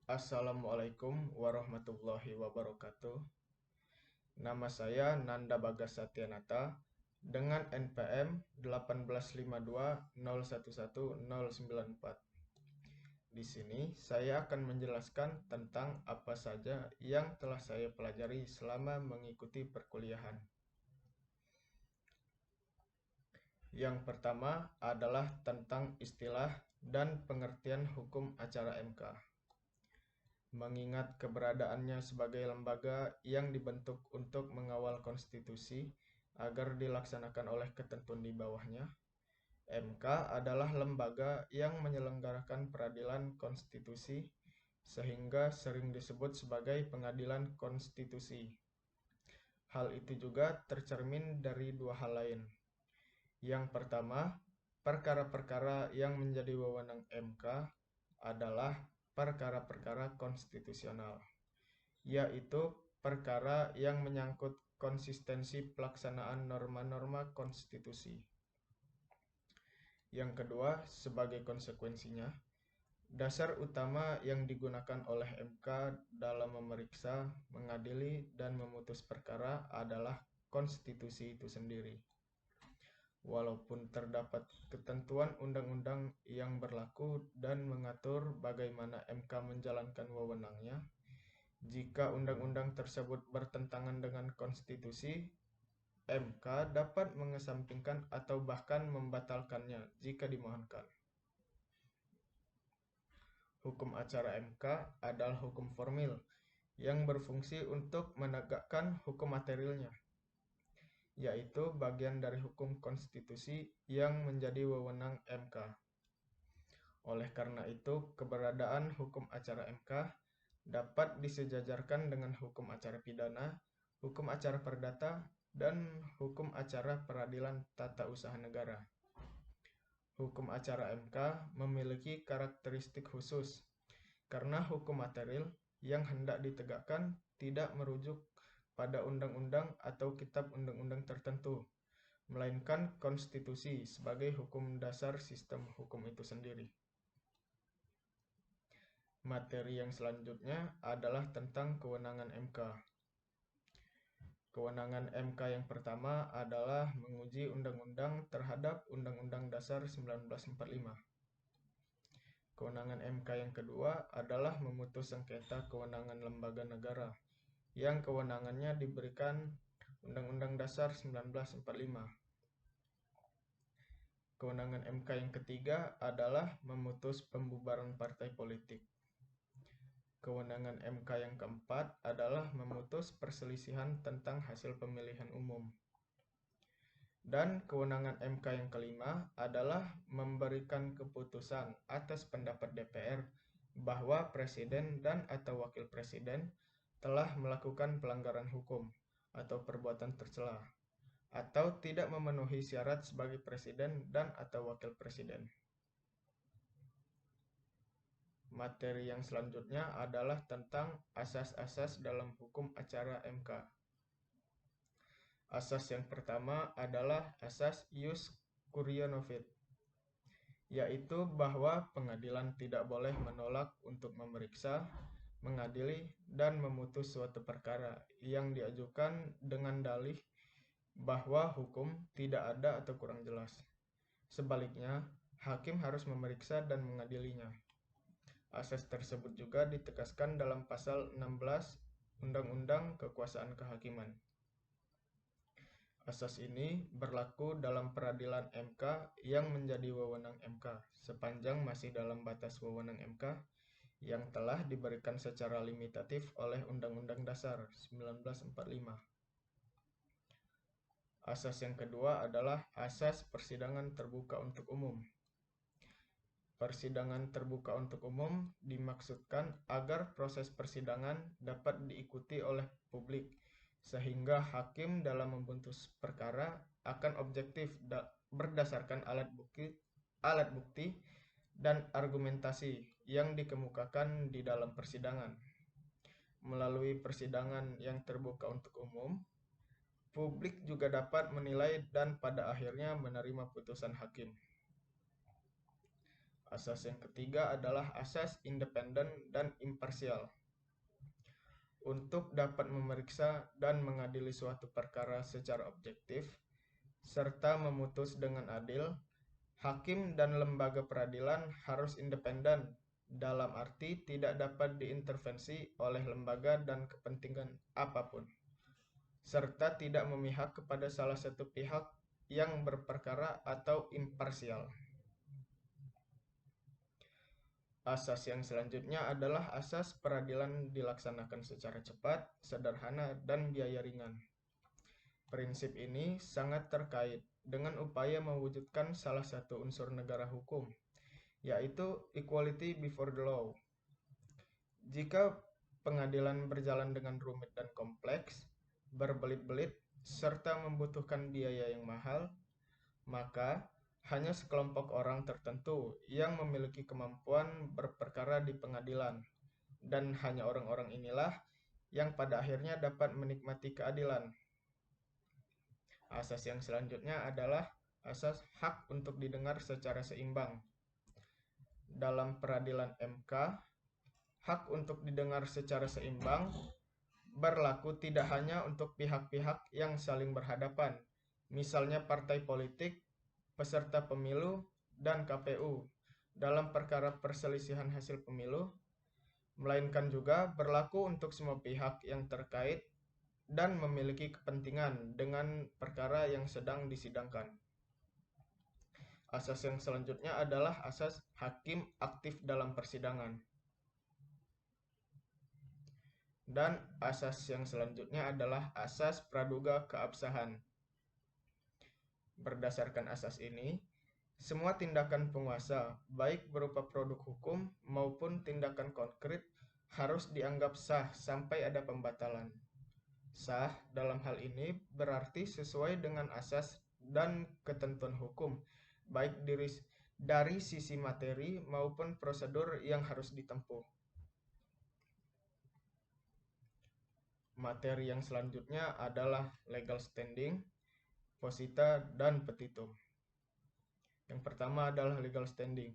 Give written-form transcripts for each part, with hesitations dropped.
Assalamualaikum warahmatullahi wabarakatuh. Nama saya Nanda Bagas Satyanata dengan NPM 18520111094. Di sini saya akan menjelaskan tentang apa saja yang telah saya pelajari selama mengikuti perkuliahan. Yang pertama adalah tentang istilah dan pengertian hukum acara MK. Mengingat keberadaannya sebagai lembaga yang dibentuk untuk mengawal konstitusi agar dilaksanakan oleh ketentuan di bawahnya, MK adalah lembaga yang menyelenggarakan peradilan konstitusi sehingga sering disebut sebagai pengadilan konstitusi. Hal itu juga tercermin dari dua hal lain. Yang pertama, perkara-perkara yang menjadi wewenang MK adalah perkara-perkara konstitusional, yaitu perkara yang menyangkut konsistensi pelaksanaan norma-norma konstitusi. Yang kedua, sebagai konsekuensinya, dasar utama yang digunakan oleh MK dalam memeriksa, mengadili, dan memutus perkara adalah konstitusi itu sendiri. Walaupun terdapat ketentuan undang-undang yang berlaku dan mengatur bagaimana MK menjalankan wewenangnya, jika undang-undang tersebut bertentangan dengan konstitusi, MK dapat mengesampingkan atau bahkan membatalkannya jika dimohonkan. Hukum acara MK adalah hukum formil yang berfungsi untuk menegakkan hukum materialnya, yaitu bagian dari hukum konstitusi yang menjadi wewenang MK. Oleh karena itu, keberadaan hukum acara MK dapat disejajarkan dengan hukum acara pidana, hukum acara perdata, dan hukum acara peradilan tata usaha negara. Hukum acara MK memiliki karakteristik khusus karena hukum material yang hendak ditegakkan tidak merujuk pada undang-undang atau kitab undang-undang tertentu, melainkan konstitusi sebagai hukum dasar sistem hukum itu sendiri. Materi yang selanjutnya adalah tentang kewenangan MK. Kewenangan MK yang pertama adalah menguji undang-undang terhadap Undang-Undang Dasar 1945. Kewenangan MK yang kedua adalah memutus sengketa kewenangan lembaga negara yang kewenangannya diberikan Undang-Undang Dasar 1945. Kewenangan MK yang ketiga adalah memutus pembubaran partai politik. Kewenangan MK yang keempat adalah memutus perselisihan tentang hasil pemilihan umum. Dan kewenangan MK yang kelima adalah memberikan keputusan atas pendapat DPR bahwa presiden dan atau wakil presiden telah melakukan pelanggaran hukum atau perbuatan tercela, atau tidak memenuhi syarat sebagai presiden dan atau wakil presiden. Materi yang selanjutnya adalah tentang asas-asas dalam hukum acara MK. Asas yang pertama adalah asas ius curia novit, yaitu bahwa pengadilan tidak boleh menolak untuk memeriksa, mengadili, dan memutus suatu perkara yang diajukan dengan dalih bahwa hukum tidak ada atau kurang jelas. Sebaliknya, hakim harus memeriksa dan mengadilinya. Asas tersebut juga ditegaskan dalam pasal 16 Undang-Undang Kekuasaan Kehakiman. Asas ini berlaku dalam peradilan MK yang menjadi wewenang MK sepanjang masih dalam batas wewenang MK yang telah diberikan secara limitatif oleh Undang-Undang Dasar 1945. Asas yang kedua adalah asas persidangan terbuka untuk umum. Persidangan terbuka untuk umum dimaksudkan agar proses persidangan dapat diikuti oleh publik, sehingga hakim dalam memutus perkara akan objektif berdasarkan alat bukti dan argumentasi yang dikemukakan di dalam persidangan. Melalui persidangan yang terbuka untuk umum, publik juga dapat menilai dan pada akhirnya menerima putusan hakim. Asas yang ketiga adalah asas independen dan imparsial. Untuk dapat memeriksa dan mengadili suatu perkara secara objektif, serta memutus dengan adil, hakim dan lembaga peradilan harus independen, dalam arti tidak dapat diintervensi oleh lembaga dan kepentingan apapun, serta tidak memihak kepada salah satu pihak yang berperkara atau imparsial. Asas yang selanjutnya adalah asas peradilan dilaksanakan secara cepat, sederhana, dan biaya ringan. Prinsip ini sangat terkait dengan upaya mewujudkan salah satu unsur negara hukum, yaitu equality before the law. Jika pengadilan berjalan dengan rumit dan kompleks, berbelit-belit, serta membutuhkan biaya yang mahal, maka hanya sekelompok orang tertentu yang memiliki kemampuan berperkara di pengadilan, dan hanya orang-orang inilah yang pada akhirnya dapat menikmati keadilan. Asas yang selanjutnya adalah asas hak untuk didengar secara seimbang. Dalam peradilan MK, hak untuk didengar secara seimbang berlaku tidak hanya untuk pihak-pihak yang saling berhadapan, misalnya partai politik, peserta pemilu, dan KPU dalam perkara perselisihan hasil pemilu, melainkan juga berlaku untuk semua pihak yang terkait dan memiliki kepentingan dengan perkara yang sedang disidangkan. Asas yang selanjutnya adalah asas hakim aktif dalam persidangan. Dan asas yang selanjutnya adalah asas praduga keabsahan. Berdasarkan asas ini, semua tindakan penguasa, baik berupa produk hukum maupun tindakan konkret, harus dianggap sah sampai ada pembatalan. Sah dalam hal ini berarti sesuai dengan asas dan ketentuan hukum, baik dari sisi materi maupun prosedur yang harus ditempuh. Materi yang selanjutnya adalah legal standing, posita, dan petitum. Yang pertama adalah legal standing.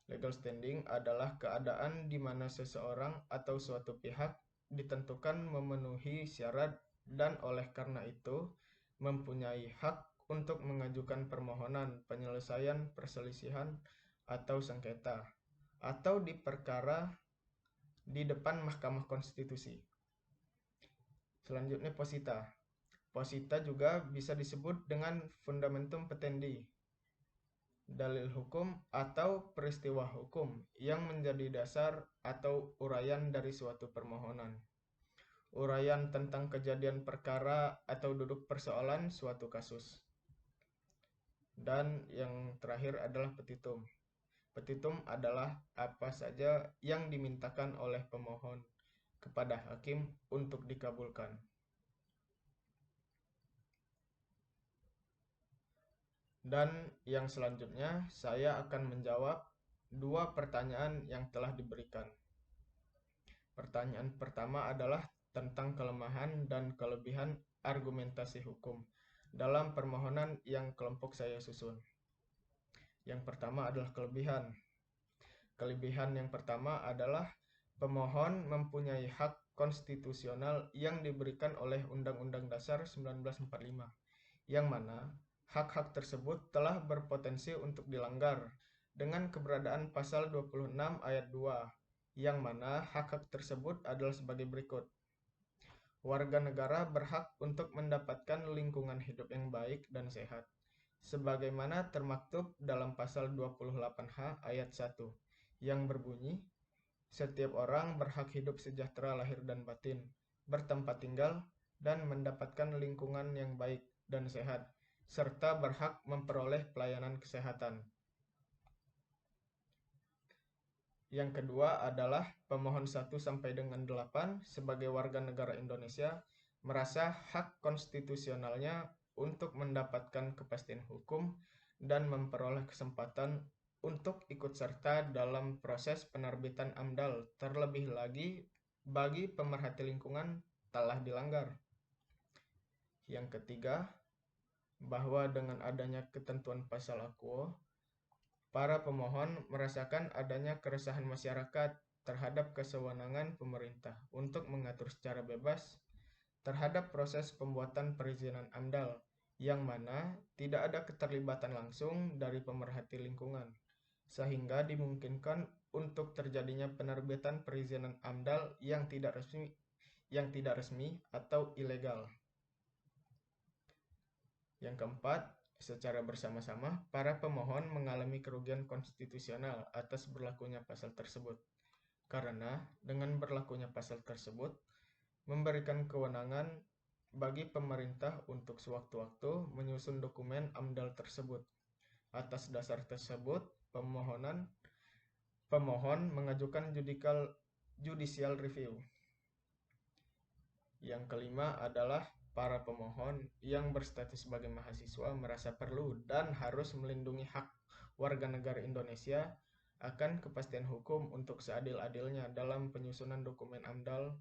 Legal standing adalah keadaan di mana seseorang atau suatu pihak ditentukan memenuhi syarat dan oleh karena itu mempunyai hak untuk mengajukan permohonan penyelesaian perselisihan atau sengketa atau di perkara di depan Mahkamah Konstitusi. Selanjutnya posita. Posita juga bisa disebut dengan fundamentum petendi, dalil hukum atau peristiwa hukum yang menjadi dasar atau uraian dari suatu permohonan. Uraian tentang kejadian perkara atau duduk persoalan suatu kasus. Dan yang terakhir adalah petitum. Petitum adalah apa saja yang dimintakan oleh pemohon kepada hakim untuk dikabulkan. Dan yang selanjutnya saya akan menjawab dua pertanyaan yang telah diberikan. Pertanyaan pertama adalah tentang kelemahan dan kelebihan argumentasi hukum dalam permohonan yang kelompok saya susun. Yang pertama adalah kelebihan. Kelebihan yang pertama adalah pemohon mempunyai hak konstitusional yang diberikan oleh Undang-Undang Dasar 1945, yang mana hak-hak tersebut telah berpotensi untuk dilanggar dengan keberadaan pasal 26 ayat 2, yang mana hak-hak tersebut adalah sebagai berikut. Warga negara berhak untuk mendapatkan lingkungan hidup yang baik dan sehat, sebagaimana termaktub dalam pasal 28H ayat 1, yang berbunyi, setiap orang berhak hidup sejahtera lahir dan batin, bertempat tinggal, dan mendapatkan lingkungan yang baik dan sehat, serta berhak memperoleh pelayanan kesehatan. Yang kedua adalah pemohon 1 sampai dengan 8 sebagai warga negara Indonesia merasa hak konstitusionalnya untuk mendapatkan kepastian hukum dan memperoleh kesempatan untuk ikut serta dalam proses penerbitan AMDAL, terlebih lagi bagi pemerhati lingkungan telah dilanggar. Yang ketiga, bahwa dengan adanya ketentuan pasal Aquo, para pemohon merasakan adanya keresahan masyarakat terhadap kesewenangan pemerintah untuk mengatur secara bebas terhadap proses pembuatan perizinan AMDAL, yang mana tidak ada keterlibatan langsung dari pemerhati lingkungan, sehingga dimungkinkan untuk terjadinya penerbitan perizinan AMDAL yang tidak resmi atau ilegal. Yang keempat, secara bersama-sama, para pemohon mengalami kerugian konstitusional atas berlakunya pasal tersebut. Karena dengan berlakunya pasal tersebut, memberikan kewenangan bagi pemerintah untuk sewaktu-waktu menyusun dokumen AMDAL tersebut. Atas dasar tersebut, pemohon mengajukan judicial review. Yang kelima adalah para pemohon yang berstatus sebagai mahasiswa merasa perlu dan harus melindungi hak warga negara Indonesia akan kepastian hukum untuk seadil-adilnya dalam penyusunan dokumen AMDAL,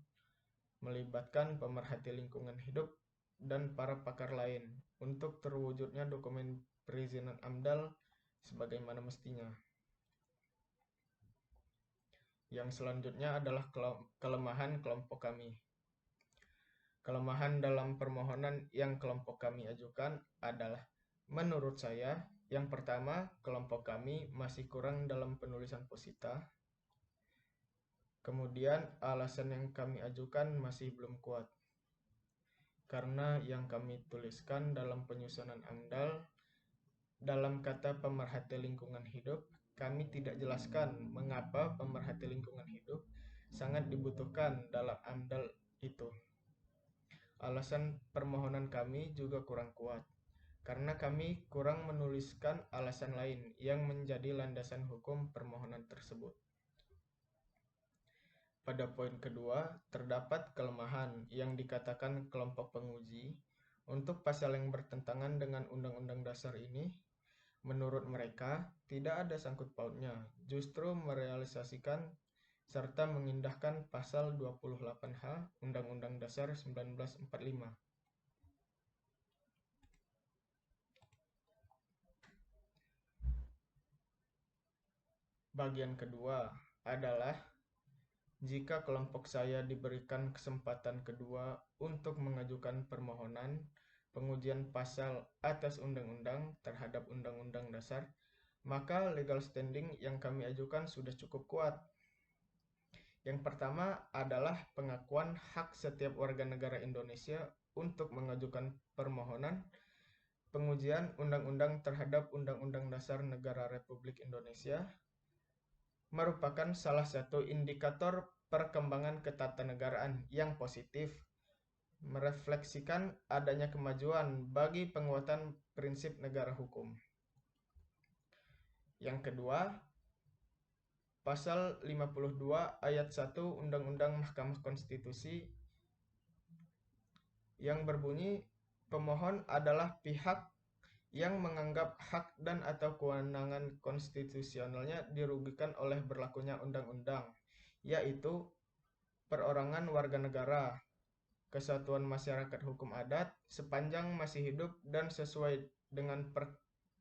melibatkan pemerhati lingkungan hidup dan para pakar lain untuk terwujudnya dokumen perizinan AMDAL sebagaimana mestinya. Yang selanjutnya adalah kelemahan kelompok kami. Kelemahan dalam permohonan yang kelompok kami ajukan adalah, menurut saya, yang pertama, kelompok kami masih kurang dalam penulisan posita. Kemudian, alasan yang kami ajukan masih belum kuat. Karena yang kami tuliskan dalam penyusunan AMDAL, dalam kata pemerhati lingkungan hidup, kami tidak jelaskan mengapa pemerhati lingkungan hidup sangat dibutuhkan dalam AMDAL itu. Alasan permohonan kami juga kurang kuat, karena kami kurang menuliskan alasan lain yang menjadi landasan hukum permohonan tersebut. Pada poin kedua, terdapat kelemahan yang dikatakan kelompok penguji untuk pasal yang bertentangan dengan Undang-Undang Dasar ini. Menurut mereka, tidak ada sangkut pautnya, justru merealisasikan serta mengindahkan pasal 28H Undang-Undang Dasar 1945. Bagian kedua adalah jika kelompok saya diberikan kesempatan kedua untuk mengajukan permohonan pengujian pasal atas undang-undang terhadap Undang-Undang Dasar, maka legal standing yang kami ajukan sudah cukup kuat. Yang pertama adalah pengakuan hak setiap warga negara Indonesia untuk mengajukan permohonan pengujian undang-undang terhadap Undang-Undang Dasar Negara Republik Indonesia merupakan salah satu indikator perkembangan ketatanegaraan yang positif, merefleksikan adanya kemajuan bagi penguatan prinsip negara hukum. Yang kedua, Pasal 52 Ayat 1 Undang-Undang Mahkamah Konstitusi yang berbunyi, pemohon adalah pihak yang menganggap hak dan atau kewenangan konstitusionalnya dirugikan oleh berlakunya undang-undang, yaitu perorangan warga negara, kesatuan masyarakat hukum adat sepanjang masih hidup dan sesuai dengan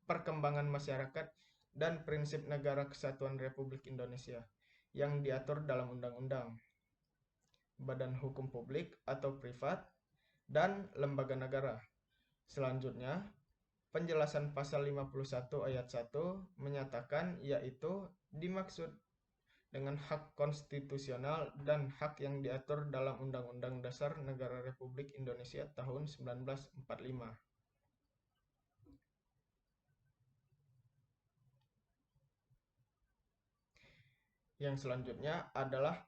perkembangan masyarakat dan prinsip negara kesatuan Republik Indonesia yang diatur dalam undang-undang, badan hukum publik atau privat, dan lembaga negara. Selanjutnya, penjelasan pasal 51 ayat 1 menyatakan, yaitu dimaksud dengan hak konstitusional dan hak yang diatur dalam Undang-Undang Dasar Negara Republik Indonesia tahun 1945. Yang selanjutnya adalah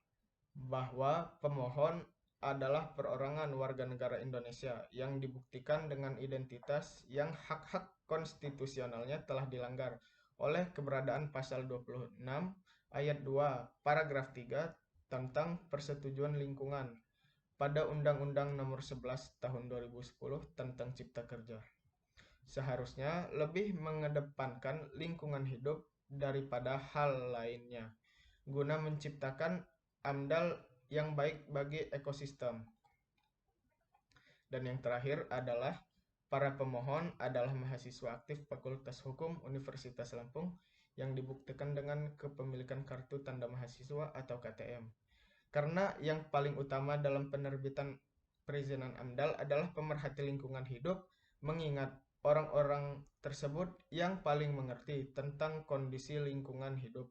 bahwa pemohon adalah perorangan warga negara Indonesia yang dibuktikan dengan identitas yang hak-hak konstitusionalnya telah dilanggar oleh keberadaan pasal 26 ayat 2 paragraf 3 tentang persetujuan lingkungan pada Undang-Undang Nomor 11 Tahun 2010 tentang Cipta Kerja. Seharusnya lebih mengedepankan lingkungan hidup daripada hal lainnya, guna menciptakan AMDAL yang baik bagi ekosistem. Dan yang terakhir adalah para pemohon adalah mahasiswa aktif Fakultas Hukum Universitas Lampung yang dibuktikan dengan kepemilikan kartu tanda mahasiswa atau KTM. Karena yang paling utama dalam penerbitan perizinan AMDAL adalah pemerhati lingkungan hidup, mengingat orang-orang tersebut yang paling mengerti tentang kondisi lingkungan hidup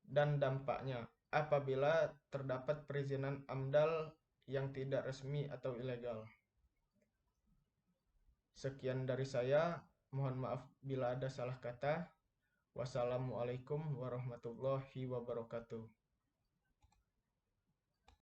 dan dampaknya apabila terdapat perizinan AMDAL yang tidak resmi atau ilegal. Sekian dari saya, mohon maaf bila ada salah kata. Wassalamualaikum warahmatullahi wabarakatuh.